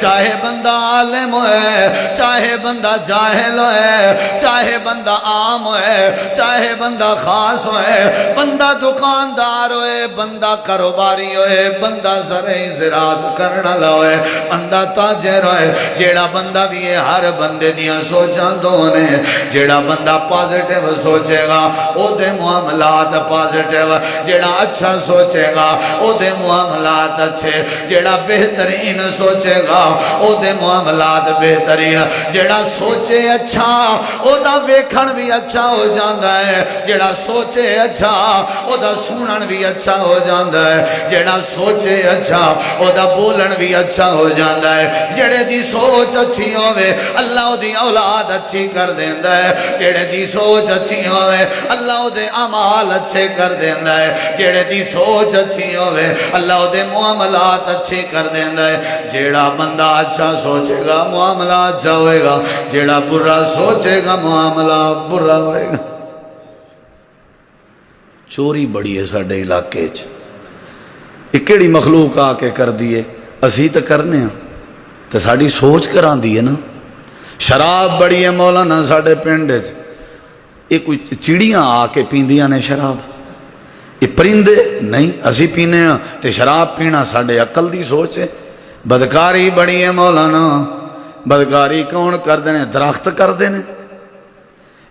چاہے بندہ عالم ہوئے، چاہے بندہ جاہل ہوئے، چاہے بندہ عام ہوئے، چاہے بندہ خاص ہوئے، بندہ دکاندار ہوئے، بندہ کاروباری ہوئے، بندہ زرعی زراعت کرنا ہوئے، بندہ تاجر ہوئے، جیڑا بندہ بھی ہے ہر بندے دیاں سوچاں دونے، جیڑا بندہ پازیٹیو سوچے گا او دے معاملات پازیٹیو، جیڑا اچھا سوچے گا او دے معاملات اچھے، جیڑا بہترین سوچے گا او دے معاملات بہترین، جیڑا سوچے اچھا او دا ویکھن بھی اچھا ہو جاندہ ہے، جیڑا سوچے اچھا او دا سنن بھی اچھا ہو جاندہ ہے، جیڑا سوچے اچھا او دا بولن بھی اچھا ہو جاندہ ہے، جیڑے دی سوچ اچھی ہوئے اللہ او دی اولاد اچھی کر دیندہ ہے، جیڑے دی سوچ اچھی ہوئے اللہ او دے عمال اچھے کر دیندہ ہے، جیڑے دی سوچ اچھی ہوئے اللہ او دے معاملات اچھے کر دیندہ ہے، جیڑا بندہ اچھا سوچے گا معاملہ اچھا ہوئے گا، جیڑا برا سوچے گا معاملہ برا ہوئے گا۔ چوری بڑی ہے ساڑھے علاقے چ، اکیڑی مخلوق آکے کر دیئے اسی تو کرنے ہیں تو ساڑھی سوچ کران دیئے نا۔ شراب بڑی ہے مولانا ساڑھے پینڈے چ، یہ کوئی چڑیاں آکے پیندیاں نے شراب، یہ پرندے نہیں اسی پینے ہیں تے شراب پینا ساڑھے عقل دی سوچ ہے۔ بدکاری بڑی ہے مولانا، بدکاری کون کر دینے؟ درخت کر دینے،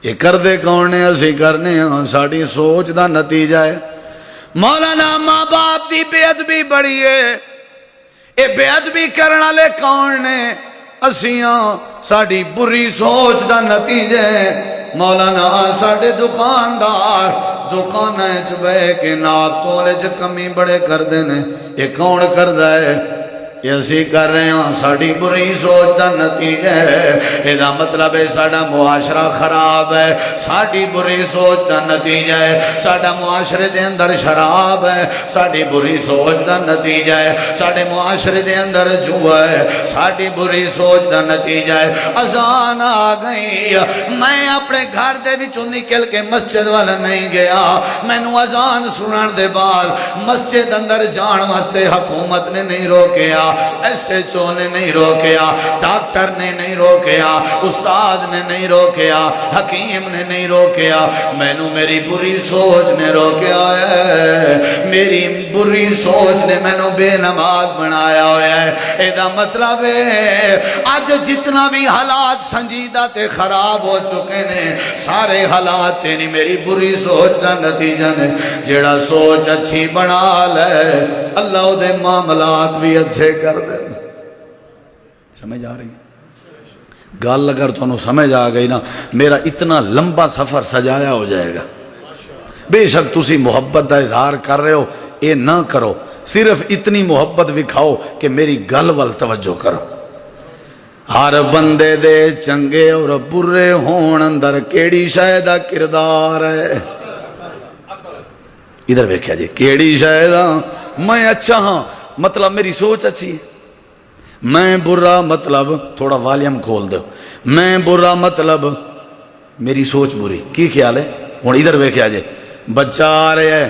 یہ کر دے کون نے؟ اسی کرنے ہیں، ساڑھی سوچ دا نتیجہ ہے۔ مولانا ماں باپ دی بے ادبی بڑی ہے، اے بے ادبی کرنا لے کون نے؟ اسیاں ساڑھی بری سوچ دا نتیجہ ہے۔ مولانا ساڑھے دکاندار دکانہ چبے کے ناب تولے چ کمی بڑے کر دینے، یہ کون کر دائے؟ یہ اسی کر رہے ہیں، ساڑھی بری سوچ دا نتیجہ ہے۔ یہ دا مطلب ہے ساڑھا معاشرہ خراب ہے، ساڑھی بری سوچ دا نتیجہ ہے۔ ساڑھا معاشرے دے اندر شراب ہے، ساڑھی بری سوچ دا نتیجہ ہے۔ ساڑھے معاشرے دے اندر جوا ہے، ساڑھی بری سوچ دا نتیجہ ہے۔ اذان آ گئی، میں اپنے گھر دے وچوں نکل کے مسجد والا نہیں گیا، میں نو اذان سنن دے بعد مسجد اندر جان واسطے حکومت نے نہیں روکیا، ایس ایچ او نے نہیں روکیا، ڈاکٹر نے نہیں روکیا، استاد نے نہیں روکیا، حکیم نے نہیں روکیا، میں نو میری بری سوچ نے روکیا ہے۔ میری بری سوچ نے میں نو بے نماز بنایا ہویا ہے۔ ایدہ مطلب ہے آج جتنا بھی حالات سنجیدہ تے خراب ہو چکے نے، سارے حالات تیری میری بری سوچ دا نتیجہ نے۔ جیڑا سوچ اچھی بنا لے اللہ دے معاملات بھی اچھے کر دے۔ سمجھ آ رہی گال اگر تو انہوں سمجھ آ گئی نا، میرا اتنا لمبا سفر سجایا ہو جائے گا۔ بے شک تسی محبت دا اظہار کر رہے ہو، اے نہ کرو، صرف اتنی محبت دکھاؤ کہ میری گل وال توجہ کرو۔ ہر بندے دے چنگے اور برے ہون اندر کیڑی شے دا کردار ہے؟ ادھر دیکھیا جی، کیڑی شے دا؟ میں اچھا ہاں مطلب میری سوچ اچھی ہے، میں برا مطلب تھوڑا والیم کھول دو، میں برا مطلب میری سوچ بری۔ کی خیال ہے؟ ہوں ادھر دیکھیا جی، بچہ آ رہے ہے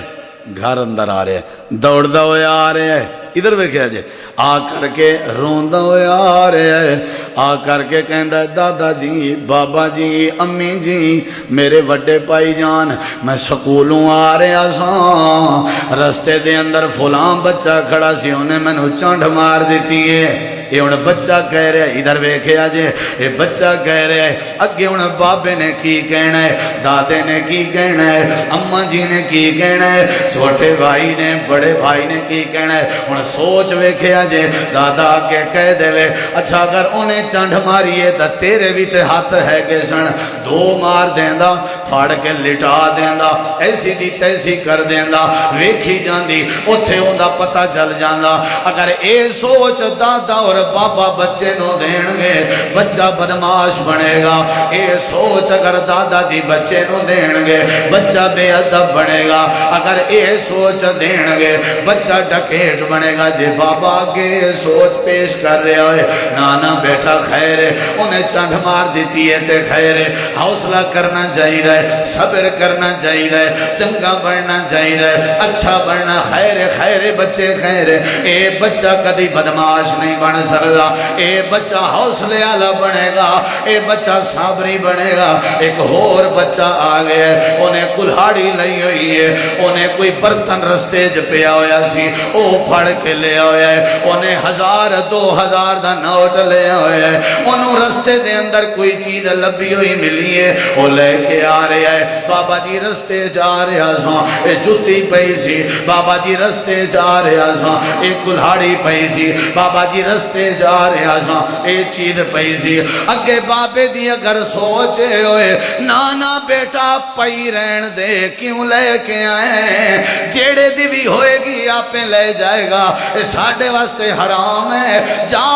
گھر اندر آ رہے ہیں، دوڑدا ہوئے آ رہے ہیں، ادھر دیکھیا جی آ کر کے روندا ہوئے آ رہے ہیں، آ کر کے کہندا ہے دادا جی، بابا جی، امی جی، میرے وڈے پائی جان، میں سکولوں آ رہا ساں، رستے دے اندر فلاں بچہ کھڑا سی، انہیں میں نو چانڈ مار دیتی ہے۔ یہ انہیں بچہ کہہ رہے ہیں، ادھر بیکھے آجے، یہ بچہ کہہ رہے ہیں، اگے انہیں بابے نے کی کہنا ہے، دادے نے کی کہنا ہے، اماں جی نے کی کہنا ہے، چھوٹے بھائی نے، بڑے بھائی نے کی کہنا ہے۔ انہیں سوچ بیکھے آجے، دادا آگے کہہ دے وے، اچھا اگر انہیں چانڈ ماری ہے تا تیرے بھی تے ہاتھ ہے کہ سن دو مار دیندہ، پھاڑ کے لٹا دیندہ، ایسی دی تیسی کر دیندہ، ویکھی جاندی، اتھے ہوندہ پتہ چل جاندہ۔ اگر اے سوچ دادا اور بابا بچے نو دین گے، بچہ بدماش بنے گا۔ اے سوچ اگر دادا جی بچے نو دین گے، بچہ بے ادب بنے گا۔ اگر اے سوچ دین گے، بچہ ڈکیٹ بنے گا۔ جی بابا آگے سوچ پیش کر رہے ہوئے، نانا بیٹا خیر ہے، انہیں چنڈ مار دیتی ہے تے خیر ہے، حوصلہ کرنا چاہیے رہے۔ صبر کرنا چاہیے، چنگا بننا چاہیے، اچھا بننا، خیر بچے خیر۔ اے بچہ کدی بدماش نہیں بن سکتا، اے بچہ حوصلے والا بنے گا، اے بچہ صابری بنے گا۔ ایک اور بچہ آ گیا، انہیں کلہاڑی لئی ہوئی ہے، انہیں کوئی برتن رستے چ پیا ہوا سی، او پھڑ کے لے آیا ہے، انہیں 1000 2000 دا نوٹ لے آیا ہے، انہوں رستے دے اندر کوئی چیز لبھی ہوئی ملی ہے، وہ لے کے آ رہا ہے۔ بابا جی رستے جا رہا سا، اے جتی پئی سی، بابا جی رستے جا رہا سا، اے کلہاڑی پئی سی، بابا جی رستے جا رہا سا، اے چیز پئی سی۔ اگے بابے دی اگر سوچے ہوئے، نانا بیٹا پئی رہن دے، کیوں لے کے آئے، جیڑے دی بھی ہوئے گی آپ لے جائے گا، ساڑھے واسطے حرام ہے، جا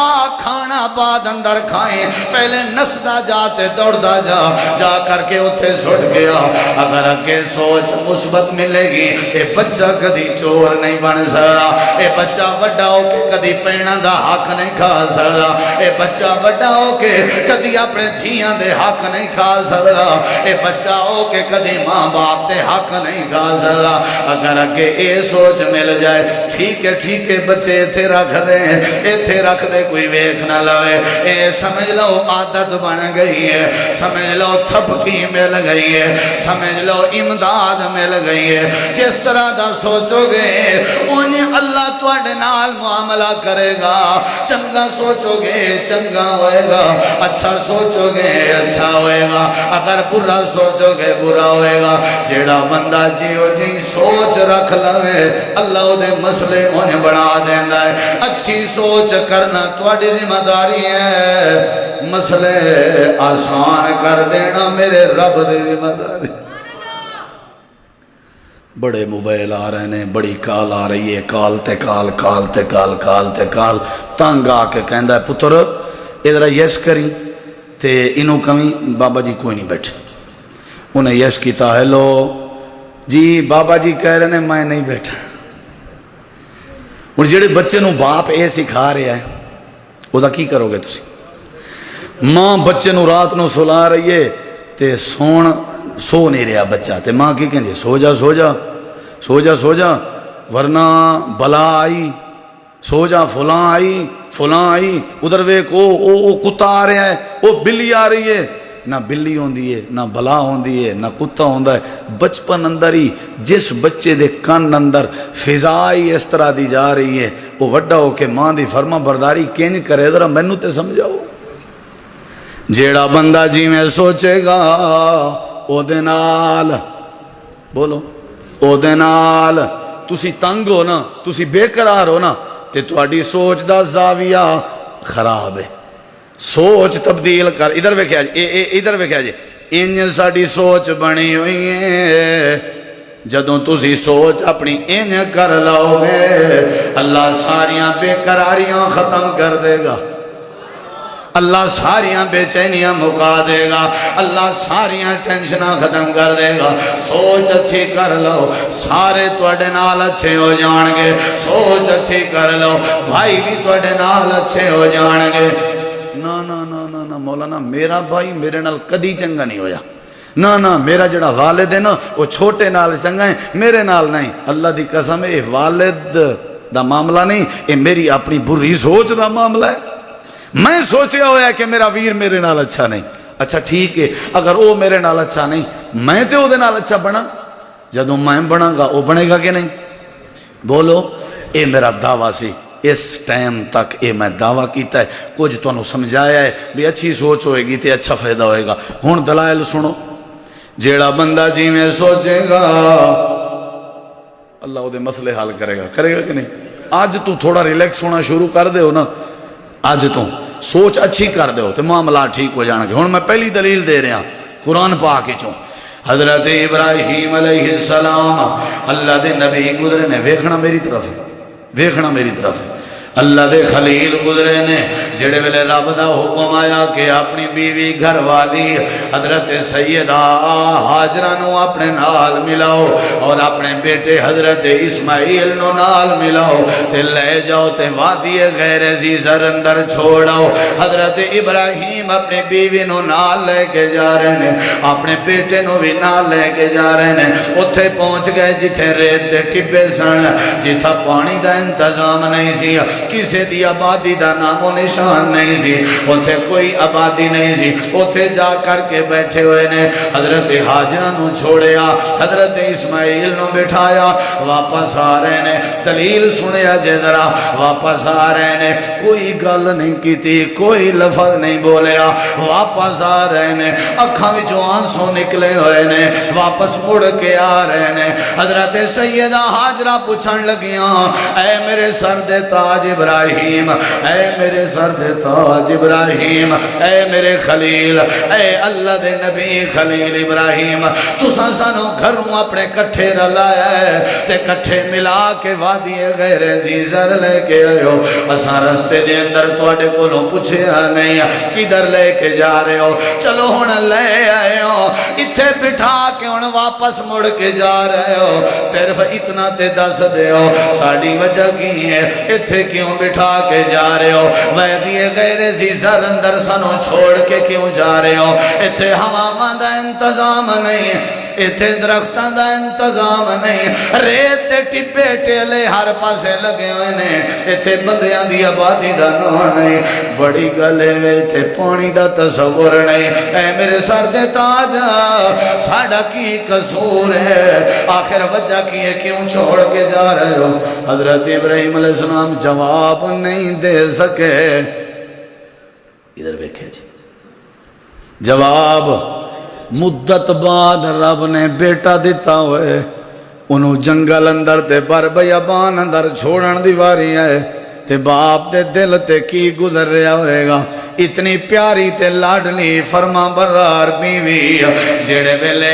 کھانا بعد اندر کھائیں، پہلے نسدہ جاتے دوڑدہ جا کر کے اتھے سٹ گیا۔ اگر اگے سوچ مثبت ملے گی، اے بچہ کدی چور نہیں بن سکتا، اے بچہ وڈا ہو کے کدی پینا دا حق نہیں کھا سکتا، اے بچہ وڈا ہو کے کدی اپنے دھیاں دے حق نہیں کھا سکتا، اے بچہ ہو کے کدی ماں باپ دے حق نہیں کھا سکتا۔ اگر اگے اے سوچ مل جائے، ٹھیک ہے بچے تھے رکھ دے، ایتھے رکھ دے، کوئی ویکھ نہ لوے، اے سمجھ لو عادت بن گئی ہے، سمجھ لو تھپکی مل گئی ہے، سمجھ لو امداد مل گئی ہے۔ جس طرح دا سوچو گے انہیں اللہ تواڈے نال معاملہ کرے گا، چنگا سوچو گے چنگا ہوئے گا، اچھا سوچو گے اچھا ہوئے گا، اگر برا سوچو گے برا ہوئے گا۔ جیڑا بندہ جیو جی سوچ رکھ لوے، اللہ دے مسئلے انہیں بڑھا دینا ہے۔ اچھی سوچ کرنا تواڈی ذمہ داری ہے، مسئلے آسان کر دینا میرے رب دی ذمہ داری۔ بڑے موبائل آ رہے ہیں، بڑی کال آ رہی ہے، کال تے کال تنگ آ کے کہندا ہے پتر ادھر یس کری تے انہوں کمی بابا جی کوئی نہیں بیٹھے، انہیں یس کیتا ہیلو جی بابا جی کہہ رہے ہیں میں نہیں بیٹھا۔ اور جڑے بچے نو باپ اے سکھا رہا ہے وہ دا کی کرو گے تسی؟ ماں بچے نو رات نو سلا رہی ہے تے سو نہیں رہا بچہ، تے ماں کی کہندی ہے سو جا ورنہ بلا آئی، سو جا فلاں آئی، ادھر ویک او کتا آ رہا ہے، او بلی آ رہی ہے۔ نہ بلی ہوندی ہے، نہ بلا ہوندی ہے، نہ کتا ہوندا ہے۔ بچپن اندر ہی جس بچے دے کان اندر فضائی اس طرح دی جا رہی ہے، وہ وڈا ہو کے ماں دی فرما برداری کینج کرے، ذرا مینوں تے سمجھاؤ۔ جیڑا بندہ جی میں سوچے گا او دے نال بولو، او دے نال تسی تنگ ہو نا، تسی بے قرار ہو نا، تے تواڈی سوچ دا زاویہ خراب ہے۔ سوچ تبدیل کر، ادھر ویکھیا جی، ادھر ویکھیا جی، انج ساڈی سوچ بنی ہوئی ہے۔ جدوں تسی سوچ اپنی انج کر لو گے، اللہ ساریاں بے قراریاں ختم کر دے گا، اللہ ساریاں بے چینیاں مکا دے گا، اللہ ساریاں ٹینشناں ختم کر دے گا۔ سوچ اچھی کر لو، سارے تواڈے نال اچھے ہو جان گے۔ سوچ اچھی کر لو، بھائی بھی تواڈے نال اچھے ہو جان گے۔ نا نا نا نا نا مولانا میرا بھائی میرے نال کدی چنگا نہیں ہویا، نا میرا جڑا والد ہے نا وہ چھوٹے نال چنگا ہے، میرے نال نہیں۔ اللہ دی قسم اے والد دا معاملہ نہیں، اے میری اپنی بری سوچ دا معاملہ ہے۔ میں سوچیا ہوا ہے کہ میرا ویر میرے نال اچھا نہیں، اچھا ٹھیک ہے، اگر وہ میرے نال اچھا نہیں میں تے او دے نال اچھا بنا، جدوں میں بنا گا وہ بنے گا کہ نہیں؟ بولو، اے میرا دعویٰ سی، اس ٹائم تک اے میں دعویٰ کیتا ہے، کچھ تو انہوں سمجھایا ہے بھی اچھی سوچ ہوئے گی تے اچھا فائدہ ہوئے گا۔ ہون دلائل سنو، جیڑا بندہ جی میں سوچے گا اللہ او دے مسئلے حل کرے گا کہ نہیں؟ آج تو تھوڑا ریلیکس ہونا شروع کر دے ہو نا، آج تو سوچ اچھی کر دے ہو تو معاملات ٹھیک ہو جانا گے۔ ہون میں پہلی دلیل دے رہا قرآن پاک چوں، حضرت ابراہیم علیہ السلام اللہ دے نبی گزرے نے، ویکھنا میری طرف، اللہ دے خلیل گزرے نے، جڑے ویلے رب دا حکم آیا کہ اپنی بیوی گھر والی حضرت سیدہ ہاجرہ نو اپنے نال ملاؤ اور اپنے بیٹے حضرت اسماعیل نو نال ملاؤ تے لے جاؤ تے وادی غیر زیزر اندر چھوڑاؤ. حضرت ابراہیم اپنی بیوی نو نال لے کے جا رہے ہیں, اپنے بیٹے نو بھی نال لے کے جا رہے ہیں. اتھے پہنچ گئے جتھے ریت دے ٹبے سن, جتھا پانی دا انتظام نہیں سی, کسے دی آبادی دا نام و نشان نہیں سی, اتھے کوئی آبادی نہیں سی. اتھے جا کر کے بیٹھے ہوئے نے حضرت حاجرہ نو چھوڑیا, حضرت اسماعیل نو بٹھایا, واپس آ رہے نے. دلیل سنیا جے ذرا, واپس آ رہے نے, کوئی گل نہیں کی تھی, کوئی لفظ نہیں بولیا, واپس آ رہے نے. اکھاں وچوں آنسو نکلے ہوئے نے, واپس مڑ کے آ رہے نے. حضرت سیدہ ہاجرہ پوچھن لگیاں, اے میرے سر دے تاج ابراہیم, اے میرے سر دے تاج ابراہیم, اے میرے خلیل, اے اللہ دے نبی خلیل ابراہیم, تساں سانو گھروں اپنے کٹھے رلایا ہے تے کٹھے ملا کے وادی غیر زیزر لے کے آئے ہو. اساں رستے دے اندر تواڈے کولوں پوچھیا نہیں کدھر لے کے جا رہے ہو, چلو ہن لے آئے ہو, اتھے بٹھا کے ہن واپس مڑ کے جا رہے ہو, صرف اتنا تے دس دے ہو ساڑی وجہ کی ہے, اتھے کیوں بٹھا کے جا رہے ہو, وادی غیر زیزر اندر سانو چھوڑ کے کیوں جا رہے ہو, اتھے ہواواں دا انتظام نہیں, اتھے درختاں دا انتظام نہیں, ریت تے ٹپے ٹیلے ہر پاسے لگے ہوئے نے, اتھے بندیاں دی آبادی دا نام نہیں, بڑی گلے میں اتھے پانی دا تصور نہیں. اے میرے سر دے تاج, ساڑا کی قصور ہے, آخر وجہ کی ہے کیوں چھوڑ کے جا رہے ہو. حضرت ابراہیم علیہ السلام جواب نہیں دے سکے. ادھر بیکھے جی, جواب مدت بعد رب نے بیٹا دیتا ہوئے, انہوں جنگل اندر تے بر بیابان اندر چھوڑن دیواری ہے, تے باپ دے دل تے کی گزر رہا ہوئے گا. اتنی پیاری تے لاڈلی فرما بردار بیوی, جڑے ویلے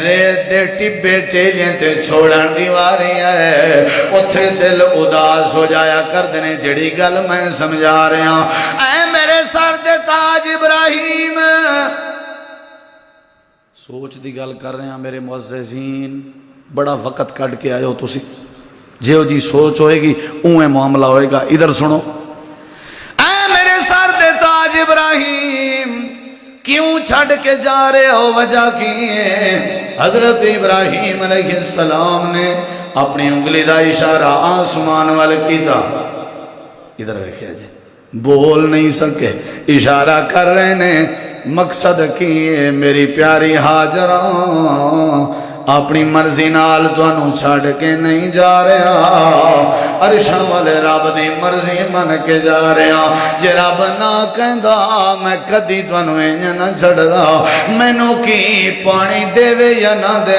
ریت دے ٹبے ٹیلیں تے چھوڑن دیواری ہے, اتھے دل اداس ہو جایا کر دینے. جڑی گل میں سمجھا رہا ہوں, اے میرے سر دے تاج ابراہیم, سوچ دی گل کر رہے ہیں میرے معززین, بڑا وقت کٹ کے آئے ہو تسی, جیو جی سوچ ہوئے گی اوہ معاملہ ہوئے گا. ادھر سنو, اے میرے سر دے تاج ابراہیم, کیوں چھڑ کے جا رہے ہو, وجہ کی ہے. حضرت ابراہیم علیہ السلام نے اپنی انگلی دا اشارہ آسمان وال کیتا. ادھر دیکھیں جی, بول نہیں سکے, اشارہ کر رہے نے. مقصد کی ہے میری پیاری ہاجرہ, اپنی مرضی نال تانوں چھڑ کے نہیں جا رہا, عرشاں والے رب دی مرضی من کے جا رہا. جے رب نہ کہندا میں کدی تانوں انج نہ چھڑدا, مینوں کی پانی دے یا نہ دے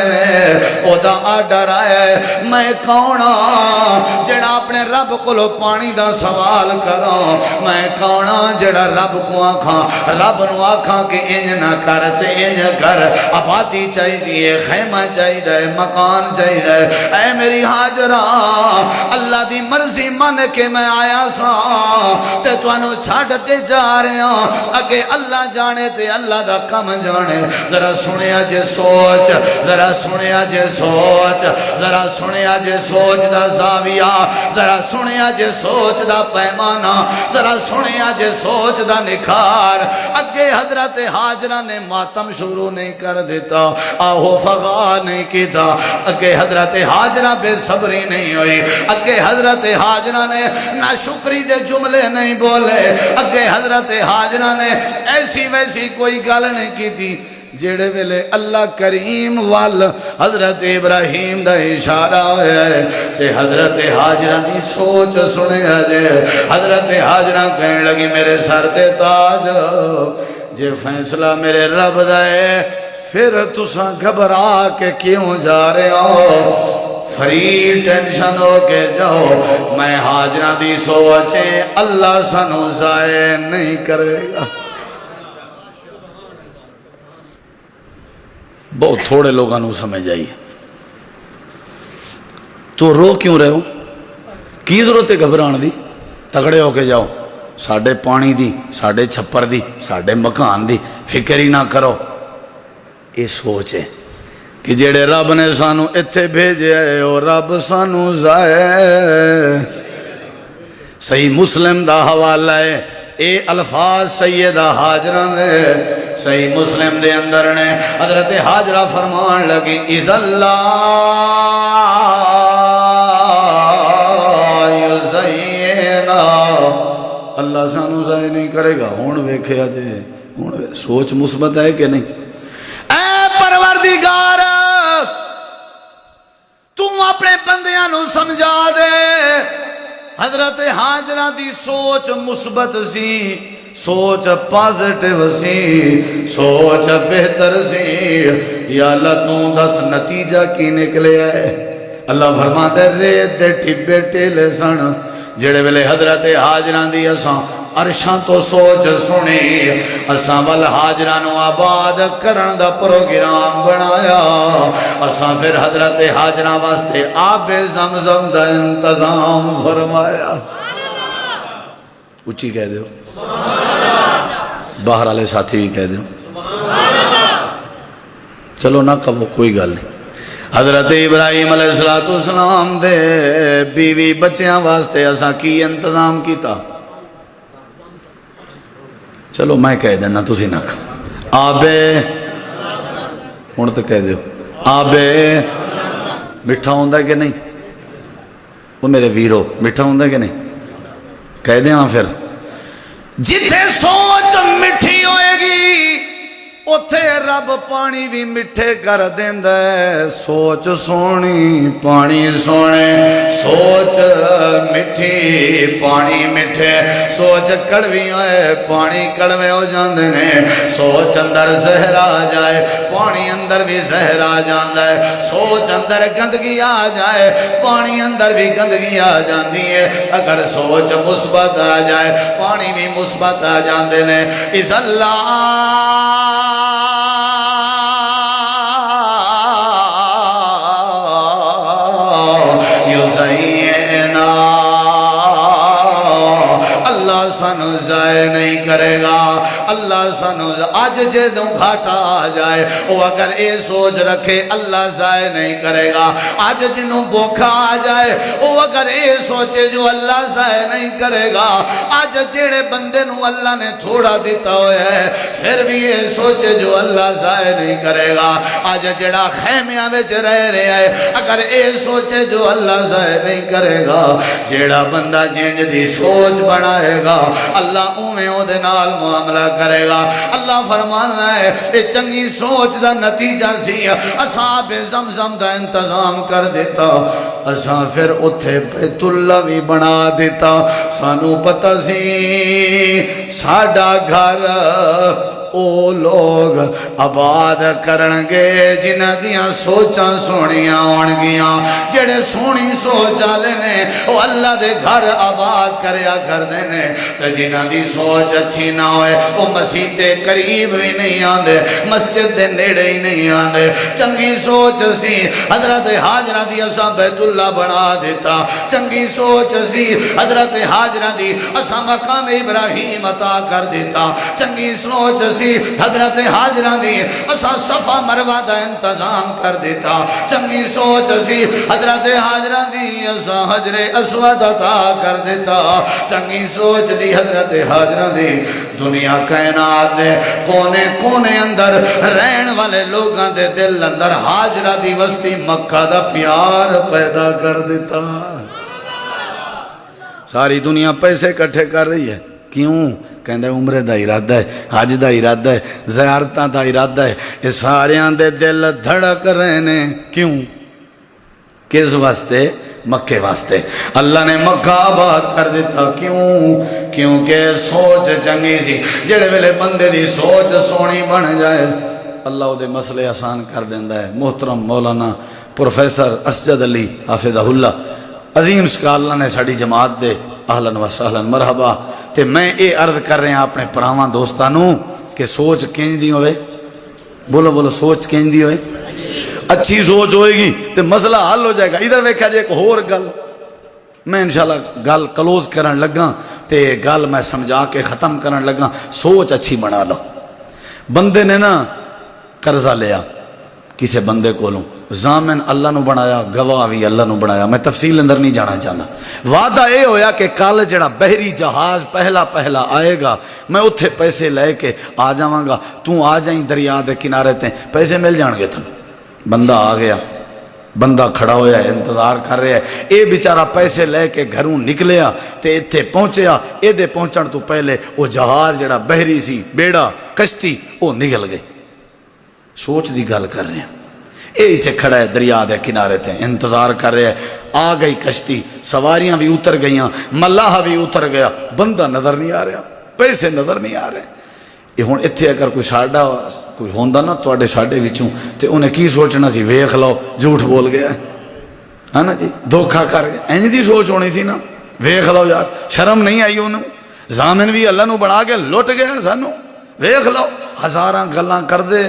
او دا آڈر ہے. میں کون ہاں جڑا اپنے رب کولوں پانی دا سوال کراں, میں کون ہاں جڑا رب کو آکھاں, رب نو آکھاں کہ انج نہ کر تے انج کر, آبادی چاہیے, خیمہ چاہیے, مکان چاہیے. اے میری ہاجرہ, اللہ دی مرضی من کے میں آیا سا تے توانو چھڑ کے جا رہے ہوں. اگے اللہ جانے تے اللہ دا کم جانے. ذرا سنیا جے سوچ, ذرا سنیا جے سوچ, ذرا سنیا جے سوچ دا زاویہ, ذرا سنیا جے سوچ دا پیمانہ, ذرا سنیا جے سوچ دا نکھار. اگے حضرت حاجرہ نے ماتم شروع نہیں کر دیتا, آہو فغا نہیں کیتا. اگے حضرت حاجرہ بے صبری نہیں ہوئی. اگے حضرت حاجرہ نے نہ شکری دے جملے نہیں بولے. اگے حضرت حاجرہ نے ایسی ویسی کوئی گل نہیں کی تھی. جڑے ویلے اللہ کریم وال حضرت ابراہیم دا اشارہ ہویا ہے تے حضرت حاجرہ دی سوچ سنے جے. حضرت حاجرہ کہنے لگی میرے سر دے تاج, جے فیصلہ میرے رب دا ہے پھر تساں گھبرا کے کیوں جا رہے ہو, فری ٹینشن ہو کے جاؤ. میں حاجرہ دی سوچیں اللہ سانو ضائع نہیں کرے گا. بہت تھوڑے لوگاں نو سمجھ آئی. تو رو کیوں رہے ہو, کی ضرورت ہے گھبران دی, تگڑے ہو کے جاؤ. ساڈے پانی دی، ساڈے چھپر دی، ساڈے مکان دی فکر ہی نہ کرو. یہ سوچ ہے کہ جڑے رب نے سانو اتھے بھیجے ہے او رب سانو ضائع. صحیح مسلم دا حوالہ ہے، اے الفاظ سیدہ حاجرہ نے صحیح مسلم دے اندر نے. حضرت حاجرہ فرمان لگی اِذَا اللَّهُ يُزَيِّنَا، اللہ سانو ضائع نہیں کرے گا. ہون ویکھیا جے، ہون سوچ مثبت ہے کہ نہیں؟ اے پروردگار تو اپنے بندیاں نو سمجھا دے. حضرت حاجرہ دی سوچ مثبت سی، سوچ پازیٹیو سی، سوچ بہتر سی. یا اللہ تو دس نتیجہ کی نکلے ہے. اللہ فرماتے ریت دے ٹھبے ٹیلے سن جڑے ویلے حضرت حاجرہ دی اساں عرشاں تو سوچ سنی، اساں ول حاجرہ نو آباد کرن دا پروگرام بنایا. اساں پھر حضرت حاجرہ واسطے آب زمزم دا انتظام فرمایا. اچھی کہہ دیو، باہر والے ساتھی بھی کہہ دیو. چلو نہ کہو کوئی گل نہیں. حضرت ابراہیم علیہ السلام دے بیوی بچیاں واسطے اساں کی انتظام کیتا؟ چلو میں کہہ دینا تسی نہ کہو. آبے ہن تو کہہ دیو آبے. میٹھا ہوندا ہے کہ نہیں؟ وہ میرے ویرو میٹھا ہوندا ہے کہ نہیں؟ کہہ دیاں پھر. جتھے سوچ مٹھی ہوئے گی اتھے رب پانی بھی مٹھے کر دیندا ہے. سوچ سونی پانی سونے، سوچ مٹھی پانی مٹھے. سوچ کڑوی ہوئے پانی کڑوے ہو جاندے نے. سوچ اندر زہر آ جائے پانی اندر بھی زہر آ جاندا ہے. سوچ اندر گندگی آ جائے پانی اندر بھی گندگی آ جاندی ہے. اگر سوچ مثبت آ جائے پانی بھی مثبت آ جاندے نے. اِذَا اللَّهُ يُزَيِّنَا، اللہ سانو ضائع نہیں کرے گا. اللہ سانو آج جے دوں گھاٹا آ جائے وہ اگر اے سوچ رکھے اللہ ضائع نہیں کرے گا. آج جنوں بوکھا آ جائے وہ اگر اے سوچے جو اللہ ضائع نہیں کرے گا. آج جیڑے بندے نو اللہ نے تھوڑا دیتا ہویا ہے پھر بھی یہ سوچے جو اللہ ضائع نہیں کرے گا. آج جیڑا خیمیاں وچ رہ رہا ہے اگر اے سوچے جو اللہ ضائع نہیں کرے گا. جیڑا بندہ جنج دی سوچ بنائے گا اللہ اویں او دے نال معاملہ کرے گا. اللہ فرمانا ہے اے چنگی سوچ دا نتیجہ سی اصحاب زمزم دا انتظام کر دیتا. اساں پھر اتھے بیت اللہ بھی بنا دیتا. سانو پتہ سی ساڈا گھر او لوگ آباد کرنگے جنہ دیاں سوچاں سونیاں ہونگیاں. جڑے سونی سوچ والے نے وہ اللہ دے گھر آباد کریا کر دینے. تو جنہ دی سوچ اچھی نہ ہوئے وہ مسجد دے قریب ہی نہیں آندے، مسجد دے نیڑے ہی نہیں آندے. چنگی سوچ سی حضرت حاجرہ دی اساں بیت اللہ بنا دیتا. چنگی سوچ سی حضرت حاجرہ دی اساں مقام ابراہیم عطا کر دیتا. چنگی سوچ سی حضرت حاجرہ دی اساں صفا مروہ دا انتظام کر دیتا. چنگی سوچ سی حضرت حاجرہ دی اساں حجر اسود عطا کر دیتا. چنگی سوچ دی حضرت حاجرہ دی دنیا کائنات دے کونے کونے اندر رہن والے لوگاں دے دل اندر حاجرہ دی وسطی مکہ دا پیار پیدا کر دیتا. ساری دنیا پیسے کٹھے کر رہی ہے. کیوں؟ کہندے عمرے دا ارادہ ہے، حج دا ارادہ ہے، زیارتاں دا ارادہ ہے. یہ ساریاں دے دل دھڑک رہے نے. کیوں؟ کس واسطے؟ مکے واسطے. اللہ نے مکہ آباد کر دیتا. کیوں؟ کیونکہ سوچ چنگی سی. جڑے ویلے بندے دی سوچ سونی بن جائے اللہ او دے مسئلے آسان کر دیندا ہے. محترم مولانا پروفیسر اسجد علی حافظہ اللہ عظیم سکالہ نے ساڑی جماعت دے اہلاً و سہلاً مرحبا. تے میں اے عرض کر رہے ہیں اپنے پراواں دوستانوں کہ سوچ کینج دی ہوئے. بولو بولو سوچ کینج دی ہوئے. اچھی سوچ ہوئے گی تے مسئلہ حل ہو جائے گا. ادھر ویکھا جائے ایک اور گل میں انشاءاللہ گل کلوز کرن لگا تے گل میں سمجھا کے ختم کرن لگا، سوچ اچھی بنا لو۔ بندے نے نا قرضہ لیا کسے بندے کولوں، ضامن اللہ نو بنایا، گواہ بھی اللہ نو بنایا، میں تفصیل اندر نہیں جانا چاہنا۔ وعدہ اے ہویا کہ کل جڑا بحری جہاز پہلا آئے گا میں اتھے پیسے لے کے آ جاواں گا، تو آ جائیں دریا دے کنارے تے، پیسے مل جان گے تھن۔ بندہ آ گیا، بندہ کھڑا ہویا ہے، انتظار کر رہا ہے، اے بیچارہ پیسے لے کے گھروں نکلیا تے اتھے پہنچیا، اے دے پہنچن تو پہلے وہ جہاز جڑا بحری سی، بیڑا کشتی، وہ نکل گئے۔ سوچ دی گل کر رہے ہیں، اے اتھے کھڑا ہے دریا دے کنارے تے انتظار کر رہے ہیں، آ گئی کشتی، سواریاں بھی اتر گئیاں، ملاح بھی اتر گیا، بندہ نظر نہیں آ رہا، پیسے نظر نہیں آ رہے۔ یہ ہوں اتنے اگر کوئی ساڈا کوئی ہوندا نا تواڈے ساڈے وچوں تے انہیں کی سوچنا سی، ویکھ لو جھوٹ بول گیا ہے نا جی، دھوکھا کر گیا، انج دی سوچ ہونی سی نا، ویکھ لو یار، شرم نہیں آئی انہوں، ضامن بھی اللہ نو بنا کے لٹ گیا سانو، ویکھ لو، ہزاراں گلاں کر دے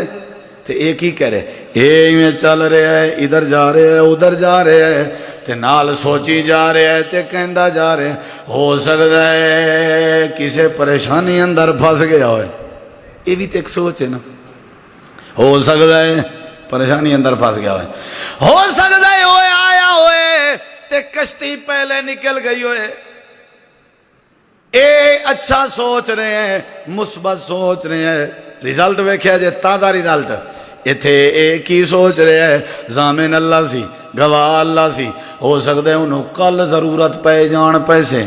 تے ایک ہی کہہ رہے، اے میں چل رہے ہے، ادھر جا رہے ہے، ادھر جا رہے ہے تے نال سوچی جا رہے ہے تے کہندا جا رہے، ہو سکتا ہے کسے پریشانی اندر پھنس گیا ہوئے۔ یہ بھی تو ایک سوچ ہے نا، ہو سکتا ہے پریشانی اندر پھنس گیا ہوئے، ہو سکتا ہے ہوئے آیا ہوئے تے کشتی پہلے نکل گئی ہوئے۔ اے اچھا سوچ رہے ہیں، مثبت سوچ رہے ہیں، ریزلٹ ویکھیا جے تازہ ریزلٹ، ایتھے ایک ہی سوچ رہے ہیں، ضامن اللہ سی، گواہ اللہ سی، ہو سکتا ہے انہوں کل ضرورت پہ جان پیسے،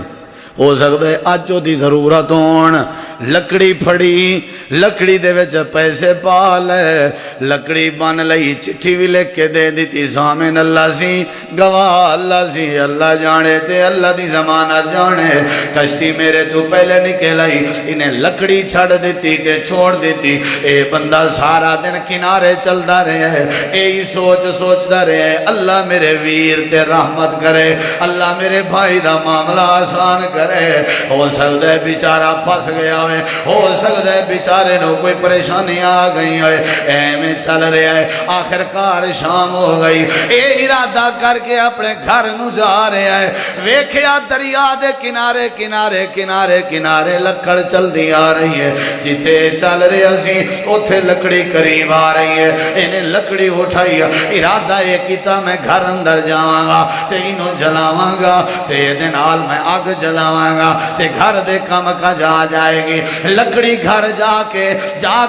ہو سکتا ہے اج دی ضرورت ہون، لکڑی پھڑی، لکڑی دے وچ پیسے پا لے، لکڑی بن لئی، چٹھی بھی لکھ کے دے دیتی، ضامن اللہ سی، گواہ اللہ سی، اللہ جانے تے اللہ دی ضمانت جانے، کشتی میرے تو پہلے نکل آئی، انہیں لکڑی چھڑ دیتی کہ چھوڑ دیتی، اے بندہ سارا دن کنارے چلتا رہے، اے ہی سوچتا رہے، اللہ میرے ویر تے رحمت کرے، اللہ میرے بھائی دا معاملہ آسان کرے، ہو سکتا ہے بیچارہ پھنس گیا ہوئے، ہو سکتا ہے بیچارے نو کوئی پریشانی آ گئی ہوئے، اے میں چل رہے ہیں، آخر کار شام ہو گئی، اے ارادہ کر کے اپنے گھر نو جا رہے ہیں، ویکھیا دریا دے کنارے کنارے کنارے کنارے لکڑ چل دی آ رہی ہے، جتے چل رہے سی اتھے لکڑی قریب آ رہی ہے، انہیں لکڑی اٹھائی، ارادہ یہ کیتا میں گھر اندر جاواں گا تے انہوں جلاواں گا تے دنال میں آگ جلاواں گا تے گھر دے کم کا جائے گی، لکڑی گھر جا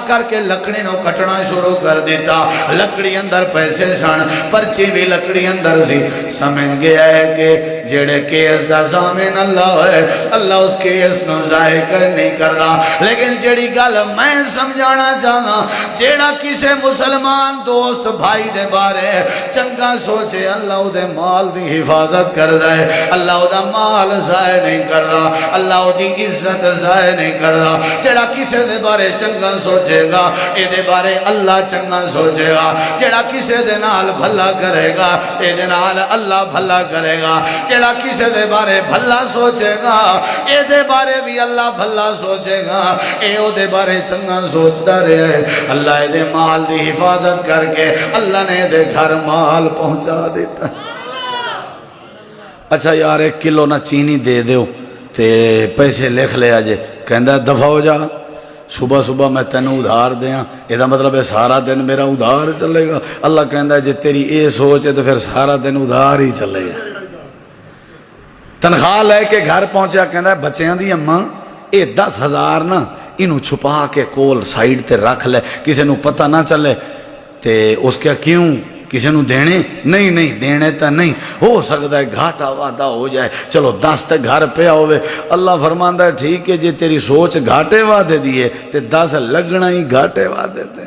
کر کے لکڑی نو کٹنا شروع کر دیتا، لکڑی اندر پیسے سن، پرچی بھی لکڑی اندر سی، سمجھ گیا ہے کہ جڑے کیس دا ضامن اللہ ہے، اللہ اس کیس نو ضائع نہیں کر رہا، لیکن جڑی گل میں سمجھانا چاہنا، جڑا کسے مسلمان دوست بھائی دے بارے چنگا سوچے، اللہ او دے مال دی حفاظت کر دے، اللہ او دا مال ضائع نہیں کر رہا، اللہ او دی عزت ضائع نہیں کر رہا، جڑا کسے دے بارے چنگا سوچے گا اے دے بارے اللہ چنگا سوچے گا، جڑا کسے دے نال بھلا کرے گا اے دے نال اللہ بھلا کرے گا، جڑا کسے دے بارے بھلا سوچے گا اے دے بارے بھی اللہ بھلا سوچے گا، اے او دے بارے چنگا سوچتا رہے، اللہ اے دے مال دی حفاظت کر کے اللہ نے دے گھر مال پہنچا دیتا۔ اچھا یار 1 کلو نہ چینی دے دیو تے پیسے لکھ لے آجے، کہندہ دفع ہو جا، صبح صبح میں تینوں ادھار دیاں، یہ مطلب ہے سارا دن میرا ادھار چلے گا، اللہ کہندہ ہے جے تیری اے سوچ ہے تو پھر سارا دن ادھار ہی چلے گا۔ تنخواہ لے کے گھر پہنچیا، کہندہ ہے بچیاں دی اماں اے 10,000 نا انہوں چھپا کے کول سائیڈ تے رکھ لے، کسی نو پتہ نہ چلے، تے اس کیا کیوں کسی نو دینے نہیں دینے تا نہیں، ہو سکتا ہے گھاٹا وعدہ ہو جائے، چلو 10 تے گھر پہ ہوئے، اللہ فرماندہ ہے ٹھیک ہے جی تیری سوچ گھاٹے وعدے دیئے تے 10 لگنا ہی گھاٹے وعدے تے،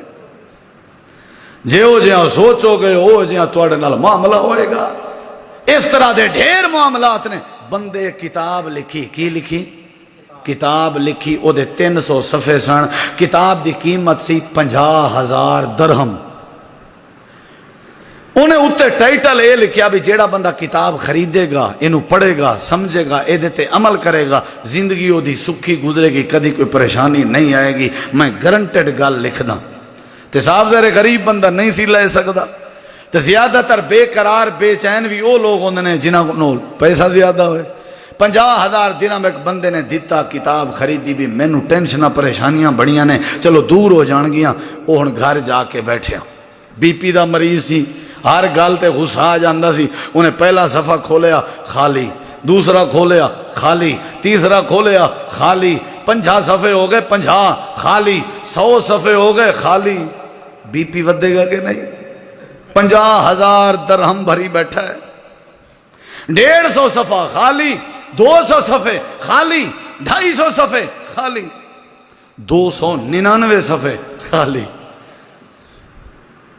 جے ہو جہاں سوچو گے ہو جہاں توڑے نال معاملہ ہوئے گا۔ اس طرح دے ڈھیر معاملات نے، بندے کتاب لکھی، کی لکھی؟ کتاب لکھی، او دے 300 صفحے سن، کتاب دی قیمت سی 50,000 درہم، انہیں اتنے ٹائٹل یہ لکھیا بھی جیڑا بندہ کتاب خریدے گا، انہوں پڑھے گا، سمجھے گا، اے دیتے عمل کرے گا، زندگی ہو دی سکھی گزرے گی، کدی کوئی پریشانی نہیں آئے گی، میں گرنٹڈ گل لکھ دا۔ تے صاحب ذرے غریب بندہ نہیں سی لے سکتا، تے زیادہ تر بے قرار بے چین بھی وہ لوگ ہوندے نے جنہاں کو پیسہ زیادہ ہوئے، 50,000 درہم ایک بندے نے دیتا، کتاب خریدی بھی، مینوں ٹینشناں پریشانیاں بڑیاں نے، چلو دور ہو جان گیاں، وہ ہن گھر جا کے بیٹھے بی پی دا مریض سی، ہر گل تے غصہ آ جاندا سی، انہیں پہلا صفحہ کھولیا خالی، دوسرا کھولیا خالی، تیسرا کھولیا خالی، 50 صفحے ہو گئے 50 خالی، 100 صفحے ہو گئے خالی، بی پی ودے گا کہ نہیں؟ 50,000 درہم بھری بیٹھا ہے، 150 صفحہ خالی، 200 صفحے خالی، 250 صفحے خالی، 299 صفحے خالی،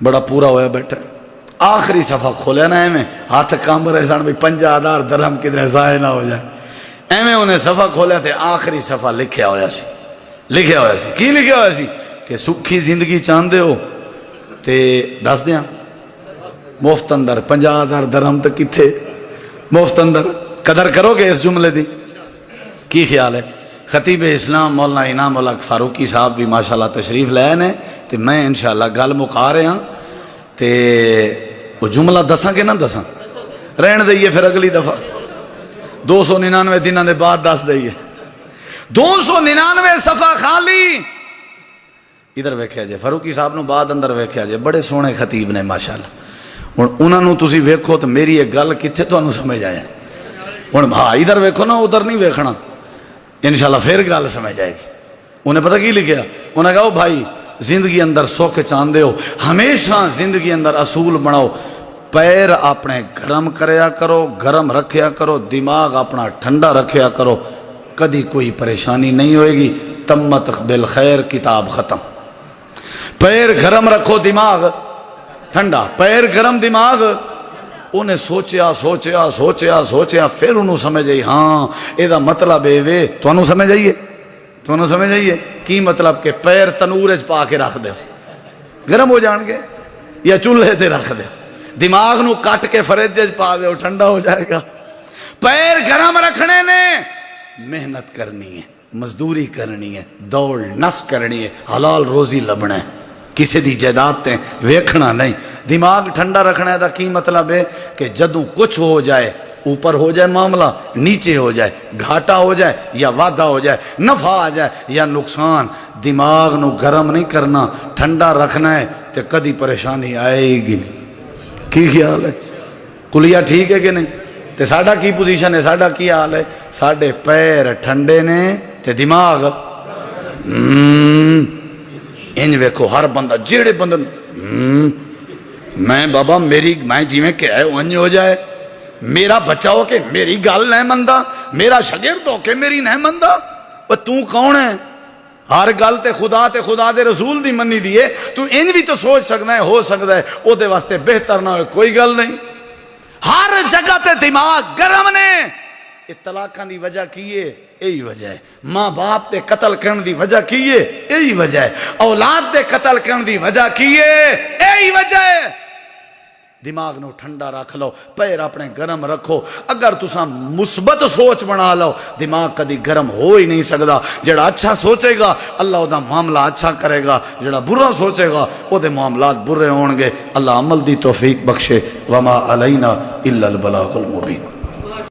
بڑا پورا ہویا بیٹھا ہے۔ آخری صفحہ کھولیا نا ایویں ہاتھ کام رہے سن بھی 50,000 درہم کدھر ضائع نہ ہو جائے، ایویں انہیں صفحہ کھولیا تے آخری صفحہ لکھیا ہویا سی، لکھیا ہویا سی، کی لکھیا ہویا سی کہ سکھی زندگی چاہندے ہو تے دس دیاں مفت اندر 50,000 درہم تے کتھے مفت اندر، قدر کرو گے اس جملے دی؟ کی خیال ہے؟ خطیب اسلام مولانا انعام الحق فاروقی صاحب بھی ماشاءاللہ تشریف لائے نے، تے میں انشاءاللہ گل مکا رہے ہاں تے وہ جملہ دساں کہ نہ دساں؟ رہن دئیے پھر اگلی دفعہ 299 دنوں دے بعد دس دئیے۔ 299 صفحہ خالی، ادھر ویکھیا جے فاروقی صاحب نو بعد اندر ویکھیا جے، بڑے سونے خطیب نے ماشاءاللہ، ہن انہاں نو تسی ویکھو تو میری ایک گل کتھے تانوں سمجھ آیا، ہن ہاں ادھر ویکھو نا ادھر نہیں ویکھنا، انشاءاللہ پھر گل سمجھ آئے گی۔ انہیں پتہ کی لکھیا؟ انہیں کہا بھائی زندگی اندر سکھ چاہندے ہو، ہمیشہ زندگی اندر اصول بناؤ، پیر اپنے گرم کریا کرو، گرم رکھیا کرو، دماغ اپنا ٹھنڈا رکھیا کرو، کدی کوئی پریشانی نہیں ہوئے گی، تمت بالخیر، کتاب ختم۔ پیر گرم رکھو، دماغ ٹھنڈا، پیر گرم دماغ۔ انہیں سوچیا سوچیا سوچیا سوچیا پھر انہوں سمجھ آئی، ہاں یہ مطلب اے وے، تو سمجھ آئیے، تو سمجھ آئیے کی مطلب کہ پیر تنور پا کے رکھ دے گرم ہو جان گے، یا چولہے تے رکھ دے، دماغ نو کٹ کے فریج پا دے ٹھنڈا ہو جائے گا۔ پیر گرم رکھنے نے محنت کرنی ہے، مزدوری کرنی ہے، دوڑ نس کرنی ہے، حلال روزی لبنا ہے، کسی دی جائیداد تے ویکھنا نہیں۔ دماغ ٹھنڈا رکھنا ہے دا کی مطلب ہے کہ جدوں کچھ ہو جائے، اوپر ہو جائے معاملہ، نیچے ہو جائے، گھاٹا ہو جائے یا وعدہ ہو جائے، نفع آ جائے یا نقصان، دماغ نو گرم نہیں کرنا، ٹھنڈا رکھنا ہے، تے کدی پریشانی آئے گی نہیں۔ کی خیال ہے؟ کلیا ٹھیک ہے کہ نہیں؟ تے ساڈا کی پوزیشن ہے، ساڈا کی حال ہے؟ ساڈے پیر ٹھنڈے نے تے دماغ انج ویکھو، ہر بندہ جیڑے بندے میں بابا میری میں جیویں کہ ہے انج ہو جائے، میرا بچہ ہو کے میری گل نہیں مندا، میرا شاگرد ہو کے میری نہیں مندا، تو کون ہے؟ ہر گل تے خدا دے رسول دی منی دیئے، تو انج بھی تو سوچ سکنا ہے، ہو سکتا ہے او دے واسطے بہتر نہ ہوئے، کوئی گل نہیں۔ ہر جگہ تے دماغ گرم نے، طلاقاں دی وجہ کیے یہی وجہ ہے، ماں باپ دے قتل کرن دی وجہ کیے یہی وجہ ہے، اولاد دے قتل کرن دی وجہ کیے یہی وجہ ہے۔ دماغ نو ٹھنڈا رکھ لو، پیر اپنے گرم رکھو، اگر تساں مثبت سوچ بنا لو، دماغ کدی گرم ہو ہی نہیں سکدا۔ جڑا اچھا سوچے گا اللہ او دا معاملہ اچھا کرے گا، جڑا برا سوچے گا او دے معاملات برے ہون گے۔ اللہ عمل دی توفیق بخشے، وما علینا الا البلاغ المبین۔